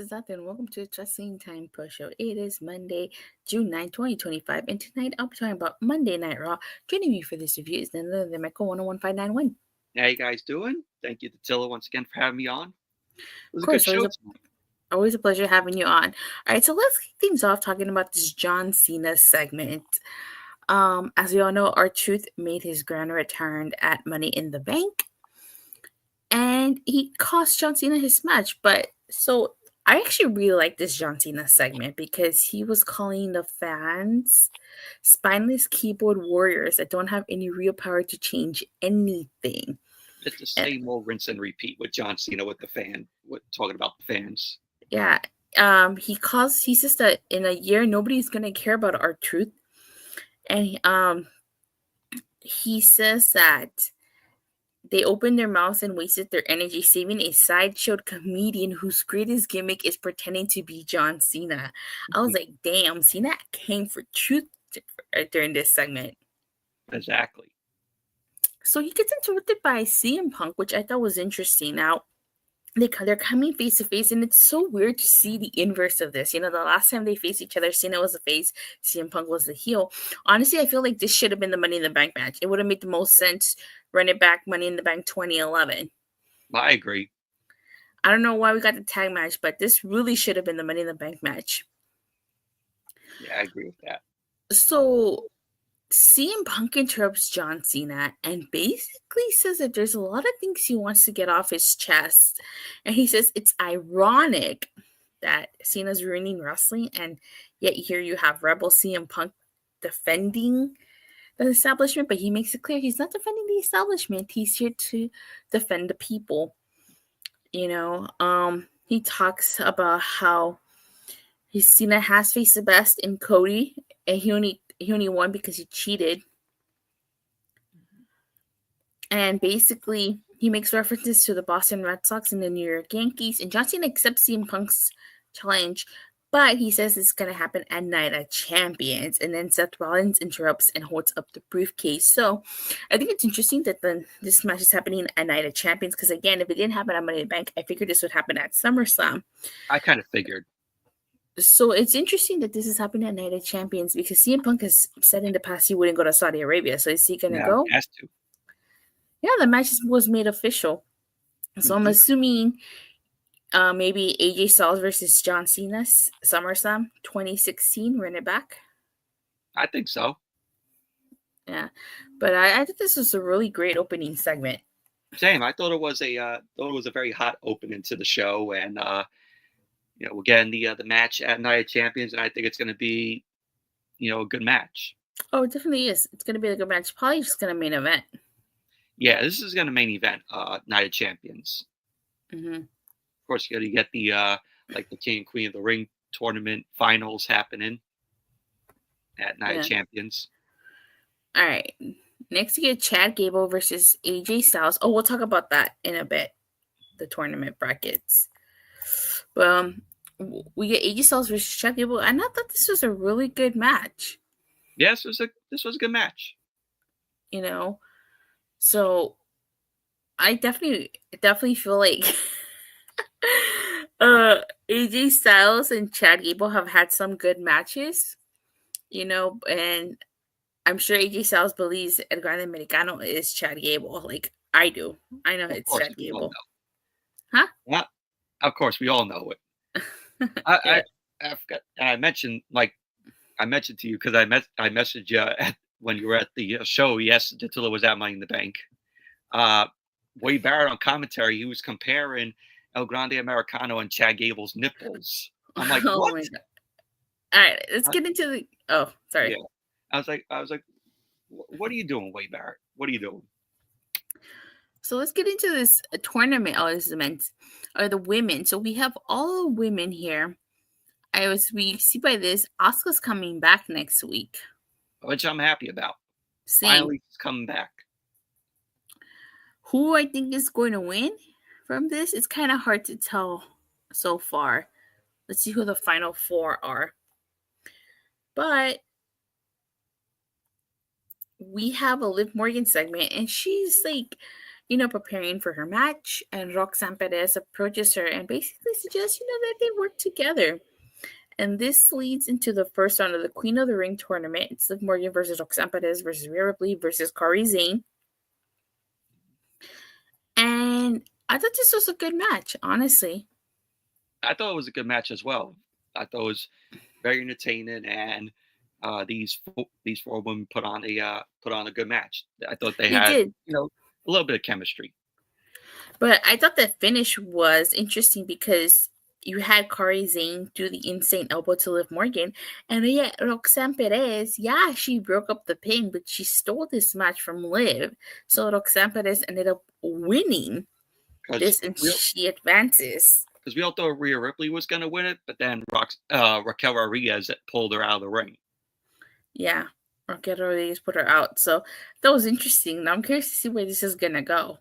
is Datila, and welcome to the Wrestling Time Pro Show. It is Monday, June 9, 2025, and tonight I'll be talking about Monday Night Raw. Joining me for this review is none other than Michael 101591. How you guys doing? Thank you, Datila, once again for having me on. It was Of course, a good show tonight. Always a pleasure having you on. All right, so let's kick things off talking about this John Cena segment. As we all know, R-Truth made his grand return at Money in the Bank, and he cost John Cena his match. But so I actually really like this John Cena segment because he was calling the fans spineless keyboard warriors that don't have any real power to change anything. It's the same old rinse and repeat with John Cena with talking about the fans. Yeah. He says that in a year nobody's gonna care about R-Truth. And he says that they opened their mouths and wasted their energy saving a sideshow comedian whose greatest gimmick is pretending to be John Cena. I was like, damn, Cena came for truth during this segment. Exactly. So he gets interrupted by CM Punk, which I thought was interesting. Now, they're coming face to face, and it's so weird to see the inverse of this. You know, the last time they faced each other, Cena was the face, CM Punk was the heel. Honestly, I feel like this should have been the Money in the Bank match. It would have made the most sense, run it back Money in the Bank 2011. I agree. I don't know why we got the tag match, but this really should have been the Money in the Bank match. Yeah, I agree with that. So CM Punk interrupts John Cena and basically says that there's a lot of things he wants to get off his chest. And he says it's ironic that Cena's ruining wrestling, and yet here you have Rebel CM Punk defending the establishment, but he makes it clear he's not defending the establishment. He's here to defend the people. You know, he talks about how Cena has faced the best in Cody, and he only won because he cheated. And basically, he makes references to the Boston Red Sox and the New York Yankees. And John Cena accepts CM Punk's challenge, but he says it's going to happen at Night of Champions. And then Seth Rollins interrupts and holds up the briefcase. So I think it's interesting that this match is happening at Night of Champions. Because again, if it didn't happen at Money in the Bank, I figured this would happen at SummerSlam. I kind of figured. So it's interesting that this is happening at Night of Champions because CM Punk has said in the past he wouldn't go to Saudi Arabia. So is he going to go? He has to. Yeah, the match was made official. So I'm assuming maybe AJ Styles versus John Cena, SummerSlam 2016, run it back. I think so. Yeah, but I think this was a really great opening segment. Same. I thought it was a very hot opening to the show, and we're getting the match at Night of Champions, and I think it's going to be, a good match. Oh, it definitely is. It's going to be a good match. Probably just going to main event. Yeah, this is going to main event Night of Champions. Mm-hmm. Of course, you get the the King and Queen of the Ring tournament finals happening at Night of Champions. All right. Next, you get Chad Gable versus AJ Styles. Oh, we'll talk about that in a bit. The tournament brackets. But we get AJ Styles versus Chad Gable, and I thought this was a really good match. Yes, this was a good match. So I definitely feel like AJ Styles and Chad Gable have had some good matches, and I'm sure AJ Styles believes El Grande Americano is Chad Gable. Like I do. I know it's Chad Gable. Huh? Yeah, of course, we all know it. I forgot. I mentioned to you because I messaged you when you were at the show. Yes, Datila was at Money in the Bank. Wade Barrett on commentary, he was comparing El Grande Americano and Chad Gable's nipples. I'm like, what? My God. All right, let's get into the. Oh, sorry. Yeah. I was like, what are you doing, Wade Barrett? What are you doing? So let's get into this tournament. Oh, this event are the women. So we have all the women here. We see by this, Asuka's coming back next week, which I'm happy about. Same. Finally, it's coming back. Who I think is going to win from this? It's kind of hard to tell so far. Let's see who the final four are. But we have a Liv Morgan segment, and she's like preparing for her match. And Roxanne Perez approaches her and basically suggests, that they work together. And this leads into the first round of the Queen of the Ring tournament. It's Liv Morgan versus Roxanne Perez versus Rhea Ripley versus Kairi Zayn. And I thought this was a good match, honestly. I thought it was a good match as well. I thought it was very entertaining, and these four women put on a good match. I thought they had did. a little bit of chemistry. But I thought the finish was interesting because you had Kairi Zayn do the insane elbow to Liv Morgan, and yet Roxanne Perez, she broke up the pin, but she stole this match from Liv. So Roxanne Perez ended up winning this, and she advances. Because we all thought Rhea Ripley was going to win it, but then Raquel Rodriguez pulled her out of the ring. Yeah, Raquel Rodriguez put her out. So that was interesting. Now I'm curious to see where this is going to go.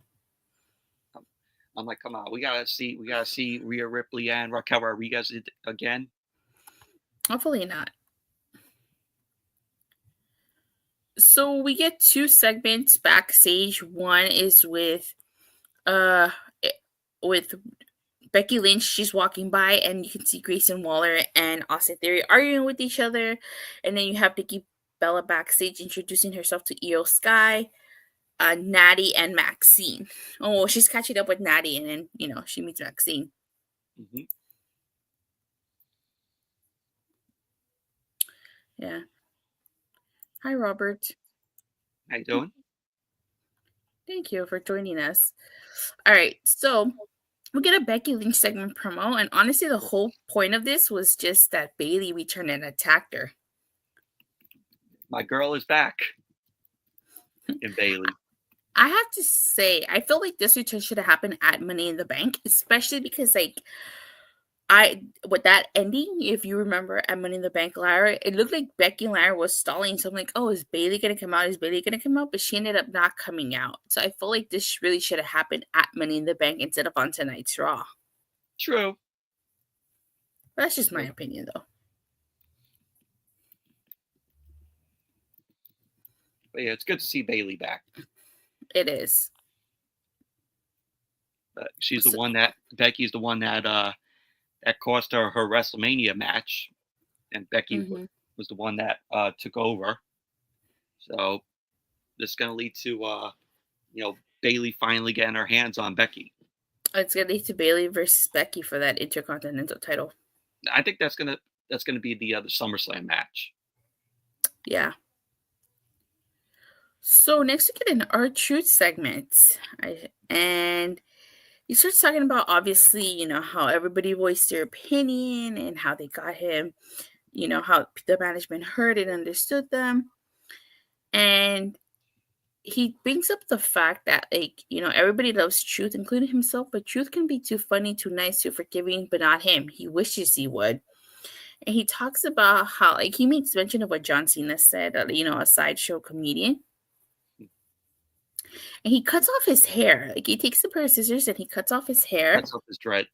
I'm like, come on, we gotta see Rhea Ripley and Raquel Rodriguez again. Hopefully not. So we get 2 segments backstage. One is with Becky Lynch. She's walking by, and you can see Grayson Waller and Austin Theory arguing with each other. And then you have Nikki Bella backstage introducing herself to Io Sky, Natty, and Maxine. Oh, she's catching up with Natty, and then, she meets Maxine. Mm-hmm. Yeah. Hi, Robert. How you doing? Thank you for joining us. All right, so we get a Becky Lynch segment promo, and honestly, the whole point of this was just that Bayley returned and attacked her. My girl is back in Bayley. I have to say, I feel like this return should have happened at Money in the Bank, especially because, with that ending, if you remember at Money in the Bank, Lara, it looked like Becky and Lara was stalling. So I'm like, oh, is Bayley going to come out? Is Bayley going to come out? But she ended up not coming out. So I feel like this really should have happened at Money in the Bank instead of on tonight's Raw. True. That's just my opinion, though. But yeah, it's good to see Bayley back. It is. But Becky's the one that cost her WrestleMania match, and Becky was the one that took over. So this is going to lead to Bayley finally getting her hands on Becky. It's going to lead to Bayley versus Becky for that Intercontinental title. I think that's going to be the SummerSlam match. Yeah. So next we get an R-Truth segment, and he starts talking about, obviously, how everybody voiced their opinion and how they got him, how the management heard and understood them. And he brings up the fact that, everybody loves Truth, including himself, but Truth can be too funny, too nice, too forgiving, but not him. He wishes he would. And he talks about how, he makes mention of what John Cena said, a sideshow comedian. And he cuts off his hair. He takes a pair of scissors and he cuts off his hair. Cuts off his dreads.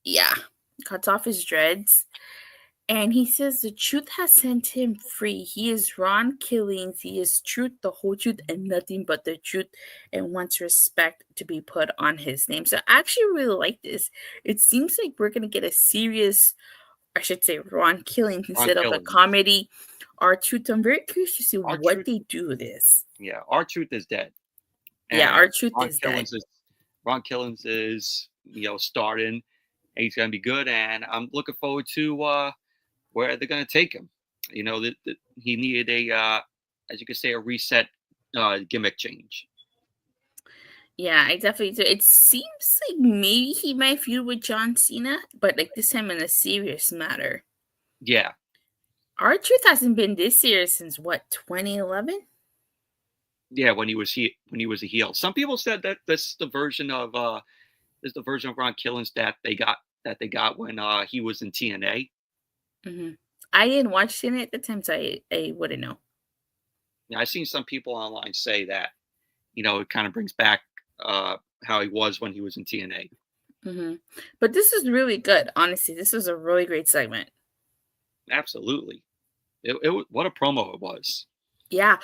Yeah. Cuts off his dreads. And he says the truth has sent him free. He is Ron Killings. He is truth, the whole truth, and nothing but the truth, and wants respect to be put on his name. So I actually really like this. It seems like we're going to get a serious, I should say, Ron Killings instead of a comedy. R-Truth. I'm very curious to see what they do with this. Yeah, R-Truth is dead. And R-Truth is dead. Ron Killings is, starting, and he's going to be good. And I'm looking forward to where they're going to take him. He needed as you could say, a reset gimmick change. Yeah, I definitely do. It seems like maybe he might feud with John Cena, but this time in a serious matter. Yeah. R-Truth hasn't been this serious since 2011? Yeah, when he was a heel. Some people said that this is the version of Ron Killings that they got when he was in TNA. Mm-hmm. I didn't watch TNA at the time, so I wouldn't know. Yeah, I've seen some people online say that, it kind of brings back how he was when he was in TNA. Mm-hmm. But this is really good, honestly. This was a really great segment. Absolutely. It what a promo it was. Yeah.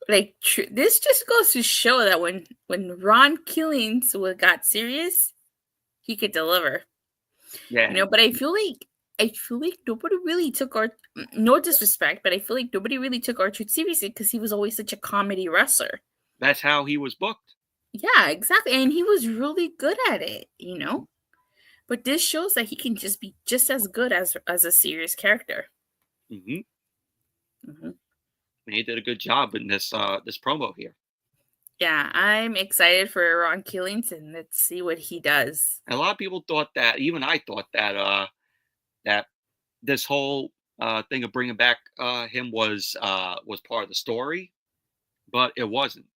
Like this just goes to show that when Ron Killings got serious, he could deliver. Yeah. But I feel like nobody really took no disrespect, but I feel like nobody really took R-Truth seriously because he was always such a comedy wrestler. That's how he was booked. Yeah, exactly. And he was really good at it, But this shows that he can just be just as good as a serious character. Mm-hmm. Mm-hmm. He did a good job in this promo here. Yeah, I'm excited for Ron Killings, and let's see what he does. A lot of people thought that, even I thought that that this whole thing of bringing back him was part of the story, but it wasn't.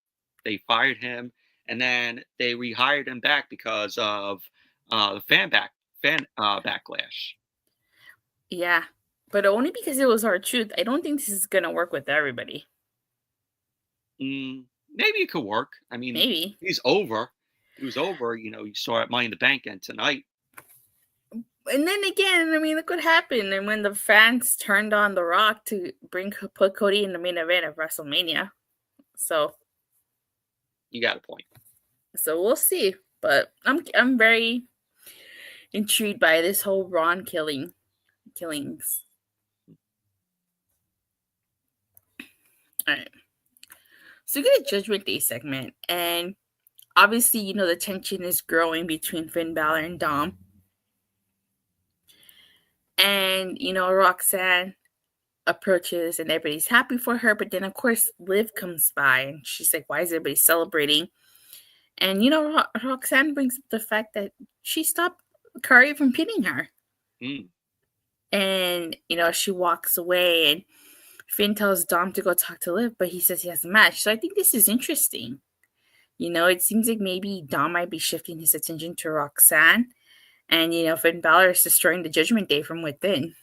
They fired him, and then they rehired him back because of the fan backlash. Yeah, but only because it was R-Truth. I don't think this is gonna work with everybody. Maybe it could work. I mean, maybe he's over. He was over. You saw it Money in the Bank and tonight. And then again, I mean, look what happened. And when the fans turned on The Rock to put Cody in the main event of WrestleMania, so you got a point. So we'll see. But I'm very intrigued by this whole Ron killings. All right. So we get a Judgment Day segment, and obviously, the tension is growing between Finn Balor and Dom. And, Roxanne approaches and everybody's happy for her. But then, of course, Liv comes by and she's like, why is everybody celebrating? And, Roxanne brings up the fact that she stopped Kairi from pinning her. And, she walks away and Finn tells Dom to go talk to Liv, but he says he has a match. So I think this is interesting. It seems like maybe Dom might be shifting his attention to Roxanne. And, Finn Balor is destroying the Judgment Day from within.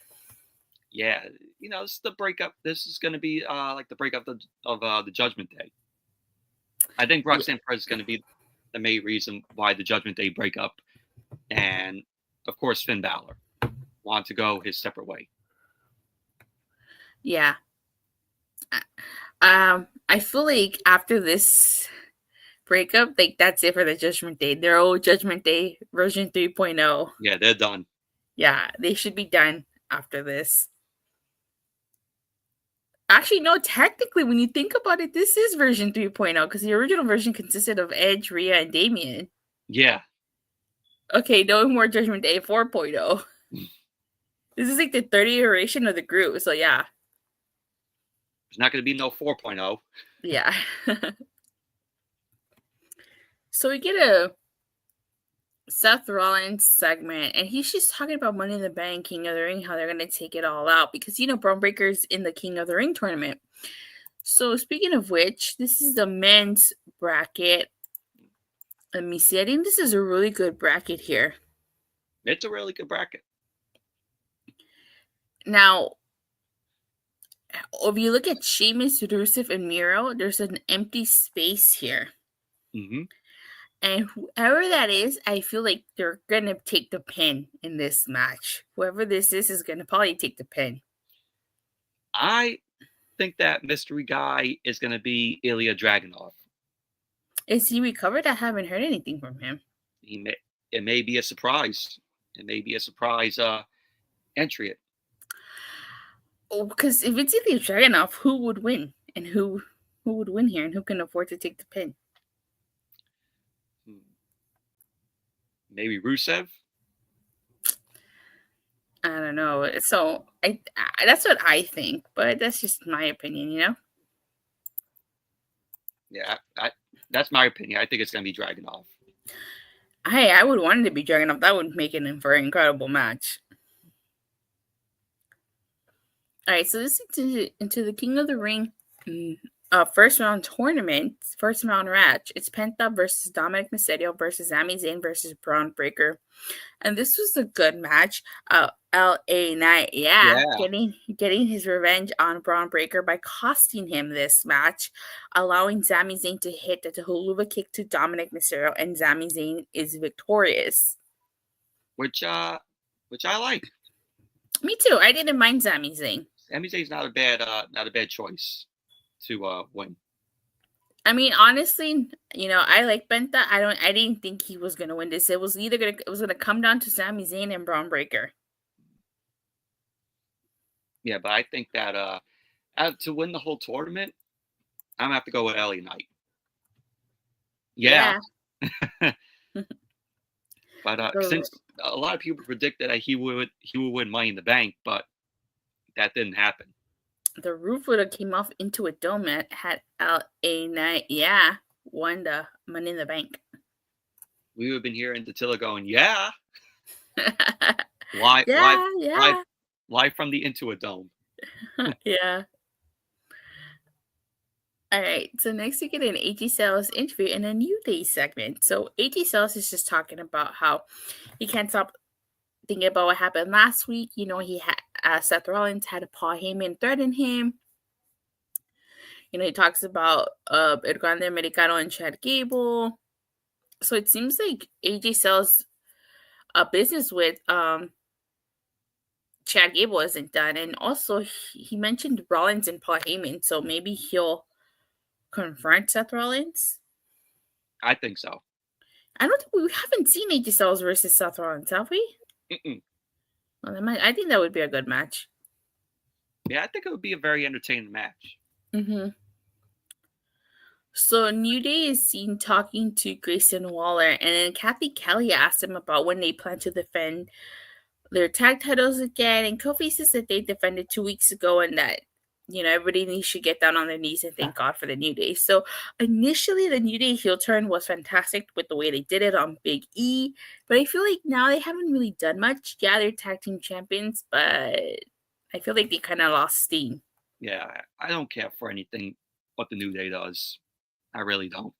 Yeah, this is the breakup. This is going to be like the breakup of the Judgment Day. I think Roxanne Perez is going to be the main reason why the Judgment Day breakup. And, of course, Finn Balor want to go his separate way. Yeah. I feel like after this breakup, like that's it for the Judgment Day. Their old Judgment Day version 3.0. Yeah, they're done. Yeah, they should be done after this. Actually, no, technically, when you think about it, this is version 3.0 because the original version consisted of Edge, Rhea, and Damian. Yeah. Okay, no more Judgment Day 4.0. This is like the third iteration of the group, so yeah. There's not going to be no 4.0. Yeah. So we get a Seth Rollins segment, and he's just talking about Money in the Bank, King of the Ring, how they're going to take it all out because, Bron Breakker's in the King of the Ring tournament. So speaking of which, this is the men's bracket. Let me see. I think this is a really good bracket here. It's a really good bracket. Now, if you look at Sheamus, Rusev, and Miro, there's an empty space here. Mm-hmm. And whoever that is, I feel like they're going to take the pin in this match. Whoever this is going to probably take the pin. I think that mystery guy is going to be Ilya Dragunov. Is he recovered? I haven't heard anything from him. It may be a surprise. It may be a surprise entry. Oh, because if it's Ilya Dragunov, who would win? And who would win here? And who can afford to take the pin? Maybe Rusev? I don't know. So I that's what I think, but that's just my opinion, Yeah, that's my opinion. I think it's going to be Dragunov. I would want it to be Dragunov. That would make it a very incredible match. All right, so this is into the King of the Ring first round tournament, first round match. It's Penta versus Dominik Mysterio versus Sami Zayn versus Bron Breakker. And this was a good match. LA Knight, getting his revenge on Bron Breakker by costing him this match, allowing Sami Zayn to hit the Huluva kick to Dominik Mysterio, and Sami Zayn is victorious. Which I like. Me too. I didn't mind Sami Zayn. Sami Zayn's not a bad choice to win. I mean, honestly, I like Penta. I didn't think he was gonna win this. It was gonna come down to Sami Zayn and Braun Breaker. Yeah, but I think that to win the whole tournament, I'm gonna have to go with LA Knight. Yeah. But since a lot of people predicted that he would win Money in the Bank, but that didn't happen. The roof would have came off into a dome had LA Knight, won the Money in the Bank. We would have been hearing Datila going, yeah. Live from the Into a Dome. Yeah. All right, so next we get an AJ Styles interview in a New Day segment. So AJ Styles is just talking about how he can't stop thinking about what happened last week. He had Seth Rollins had Paul Heyman threaten him. He talks about El Grande Americano and Chad Gable. So it seems like AJ Styles' business with Chad Gable isn't done. And also he mentioned Rollins and Paul Heyman, so maybe he'll confront Seth Rollins. I think so. I don't think we haven't seen AJ Styles versus Seth Rollins, have we? Well, I think that would be a good match. Yeah, I think it would be a very entertaining match. Mm-hmm. So New Day is seen talking to Grayson Waller, and then Kathy Kelly asked him about when they plan to defend their tag titles again. And Kofi says that they defended 2 weeks ago, and that everybody should get down on their knees and thank God for the New Day. So initially, the New Day heel turn was fantastic with the way they did it on Big E, but I feel like now they haven't really done much. Yeah, they're tag team champions, but I feel like they kind of lost steam. Yeah, I don't care for anything what the New Day does. I really don't.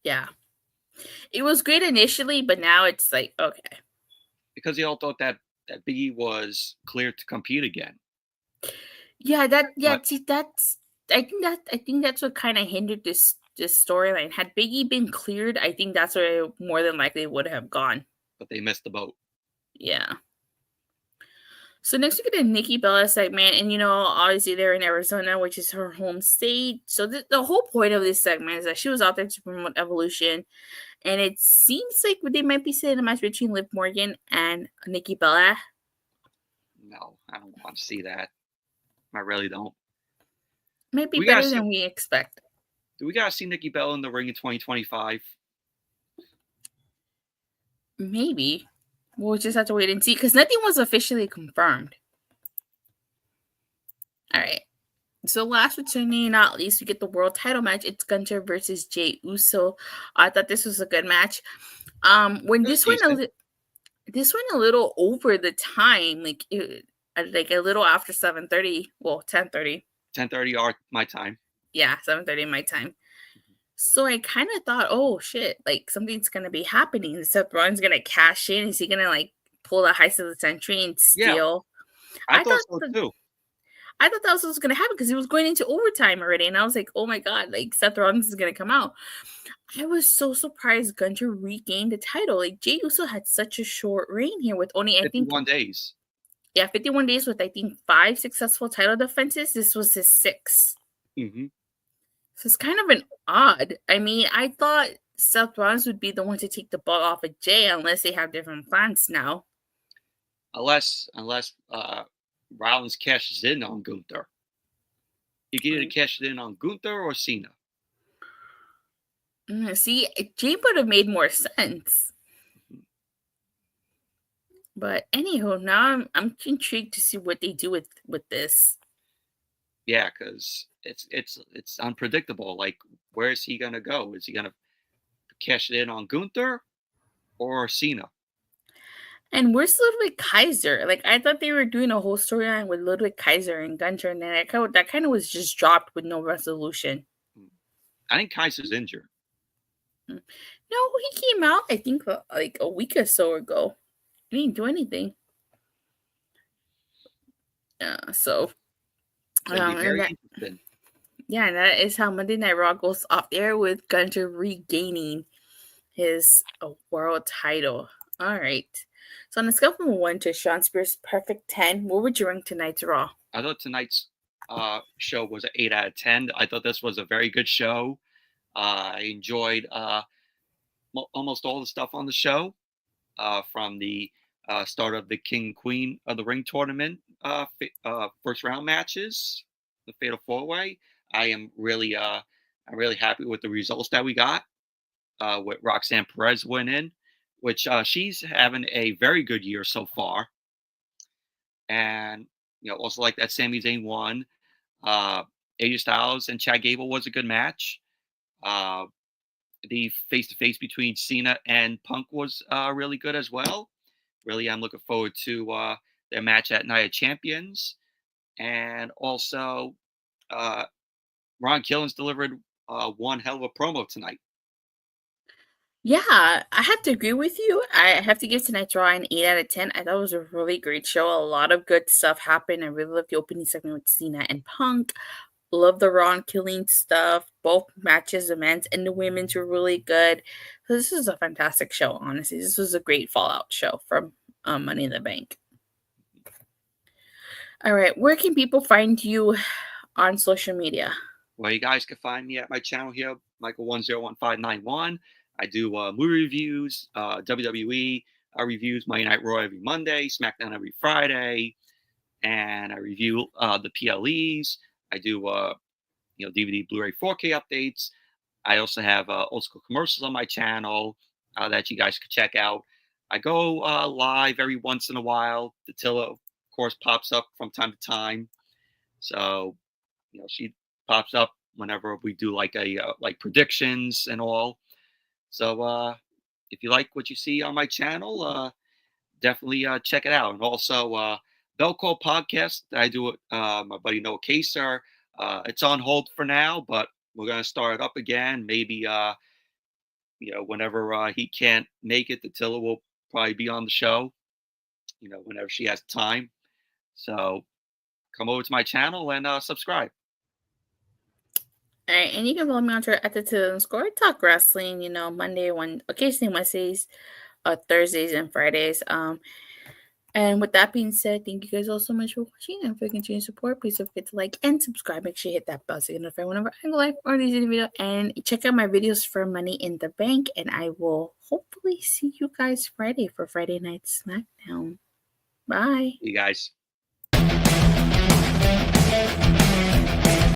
Yeah. It was great initially, but now it's like, okay. Because they all thought that Big E was cleared to compete again. Yeah, I think that's what kind of hindered this storyline. Had Big E been cleared, I think that's where it more than likely would have gone. But they missed the boat. Yeah. So next we get a Nikki Bella segment, and obviously they're in Arizona, which is her home state. So the whole point of this segment is that she was out there to promote Evolution, and it seems like they might be setting a match between Liv Morgan and Nikki Bella. No, I don't want to see that. I really don't. Might be better than we expect. Do we gotta see Nikki Bella in the ring in 2025? Maybe. We'll just have to wait and see, because nothing was officially confirmed. All right. So last but certainly not least, we get the world title match. It's Gunther versus Jey Uso. I thought this was a good match. When this went a little over the time, like a little after 7:30. Well, 10:30. 10:30 my time. Yeah, 7:30 my time. So I kind of thought, oh shit, like something's gonna be happening. Seth Rollins gonna cash in. Is he gonna like pull the heist of the century and steal? Yeah, I thought so too. I thought that was what was gonna happen because he was going into overtime already, and I was like, oh my god, like Seth Rollins is gonna come out. I was so surprised Gunther regained the title. Like Jey Uso had such a short reign here with only 51 days. Yeah, 51 days with I think 5 successful title defenses. This was his 6th. Mm-hmm. So it's kind of an odd. I mean, I thought Seth Rollins would be the one to take the ball off of Jey unless they have different plans now. Unless Rollins cashes in on Gunther. You can either cash it in on Gunther or Cena. See, Jey would have made more sense. But anyhow, now I'm intrigued to see what they do with this. Yeah, because it's unpredictable. Like, where is he gonna go? Is he gonna cash it in on Gunther or Cena? And where's Ludwig Kaiser? Like, I thought they were doing a whole storyline with Ludwig Kaiser and Gunther, and then that kind of was just dropped with no resolution. I think Kaiser's injured. No, he came out, I think, like a week or so ago. He didn't do anything. So interesting. Yeah, and that is how Monday Night Raw goes off there with Gunther regaining his world title. All right. So on a scale from 1 to Sean Spears' perfect 10, what would you rank tonight's Raw? I thought tonight's show was an 8 out of 10. I thought this was a very good show. I enjoyed almost all the stuff on the show, from the start of the King and Queen of the Ring tournament first round matches, the Fatal 4-Way. I'm really happy with the results that we got, with Roxanne Perez winning, which she's having a very good year so far. And also like that Sami Zayn won. AJ Styles and Chad Gable was a good match. The face-to-face between Cena and Punk was really good as well. Really, I'm looking forward to their match at Night of Champions. And also, Ron Killings delivered one hell of a promo tonight. Yeah, I have to agree with you. I have to give tonight's Raw an 8 out of 10. I thought it was a really great show. A lot of good stuff happened. I really loved the opening segment with Cena and Punk. Love the Ron killing stuff. Both matches, the men's and the women's, were really good. So this was a fantastic show, honestly. This was a great Fallout show from Money in the Bank. All right, where can people find you on social media? Well, you guys can find me at my channel here, Michael101591. I do movie reviews, WWE reviews, Monday Night Raw every Monday, SmackDown every Friday, and I review the PLEs. I do DVD, Blu-ray, 4K updates. I also have old school commercials on my channel that you guys could check out. I go live every once in a while. Datila, of course, pops up from time to time. So, she pops up whenever we do like predictions and all. So if you like what you see on my channel, definitely check it out. And also Bell Call Podcast, I do it, my buddy Noah Kaser. It's on hold for now, but we're gonna start it up again. Maybe whenever he can't make it, Datila will probably be on the show. Whenever she has time. So come over to my channel and subscribe. All right, and you can follow me on Twitter at the Talk Wrestling. Monday, occasionally Wednesdays, Thursdays, and Fridays. And with that being said, thank you guys all so much for watching. And for your continued support, please don't forget to like and subscribe. Make sure you hit that bell so you get notified whenever I go live or release a video. And check out my videos for Money in the Bank. And I will hopefully see you guys Friday for Friday Night SmackDown. Bye. You guys.